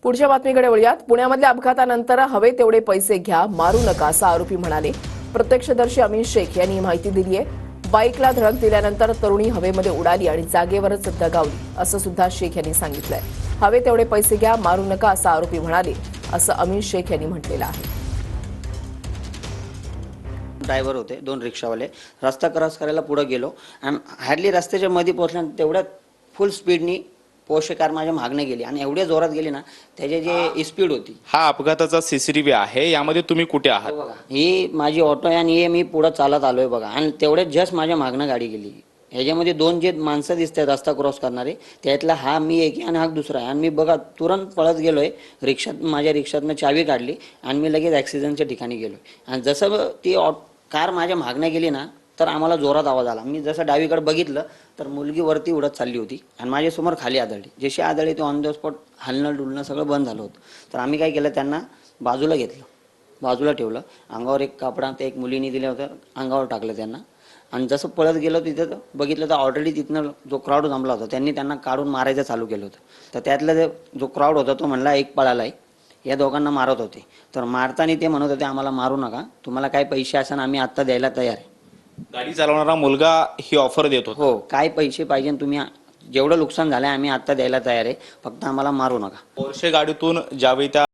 पुढच्या बातमीकडे वळूयात। पुण्यामधल्या अपघातानंतर हवे तेवढे पैसे घ्या, मारू नका असं आरोपी म्हणाले। प्रत्यक्षदर्शी अमीन शेख यांनी माहिती दिली आहे। बाईकला धडक दिल्यानंतर तरुणी हवेमध्ये उडाली आणि जागेवरच दगावली असं सुद्धा शेख यांनी सांगितलंय। हवे तेवढे पैसे घ्या, मारू नका असं आरोपी म्हणाले, असं अमीन शेख यांनी म्हटलेलं आहे। ड्रायव्हर होते, दोन रिक्षावाले रस्ता क्रॉस करायला पुढे गेलो आणि हार्डली रस्त्याच्या मध्ये पोहोचल्या तेवढ्यात फुल स्पीडनी पोर्शे कार माझ्या मागणे गेली आणि एवढ्या जोरात गेली ना, त्याची जी स्पीड होती। हा अपघाताचा सीसीटीव्ही आहे, यामध्ये तुम्ही कुठे आहात? बघा, ही माझी ऑटो आहे आणि हे मी पुढे चालत आलोय बघा, आणि तेवढ्यात जस्ट माझ्या मागणं गाडी गेली। ह्याच्यामध्ये दोन जे माणसं दिसतात रस्ता क्रॉस करणारे, त्यातला हा मी एक आणि हा दुसरा आहे। आणि मी बघा तुरंत पळत गेलोय रिक्षात, माझ्या रिक्षातनं चावी काढली आणि मी लगेच ॲक्सिडेंटच्या ठिकाणी गेलोय। आणि जसं ती कार माझ्या मागणं गेली ना, तर आम्हाला जोरात आवाज आला। मी जसं डावीकडे बघितलं तर मुलगी वरती उडत चालली होती आणि माझ्यासमोर खाली आदळली। जशी आदळली ते ऑन द स्पॉट हलणं डुलणं सगळं बंद झालं होतं। तर आम्ही काय केलं, त्यांना बाजूला घेतलं, बाजूला ठेवलं, अंगावर एक कापडा ते एक मुलीने दिलं होतं अंगावर टाकलं त्यांना। आणि जसं पळत गेलो तिथं बघितलं तर ऑलरेडी तिथनं जो क्राऊड जमला होता त्यांनी त्यांना काढून मारायचं चालू केलं होतं। तर त्यातला जो क्राऊड होता तो म्हणला एक पळालाय, या दोघांना मारत होते। तर मारताना ते म्हणत होते आम्हाला मारू नका, तुम्हाला काय पैसे असेल आम्ही आत्ता द्यायला तयार आहे। गाडी चालवणारा मुलगा ही ऑफर देत होता। हो, काय पैसे पाहिजे तुम्ही, जेवढं नुकसान झालंय आम्ही आत्ता द्यायला तयार आहे, फक्त आम्हाला मारू नका। पोर्शे गाडीतून ज्यावेळी त्या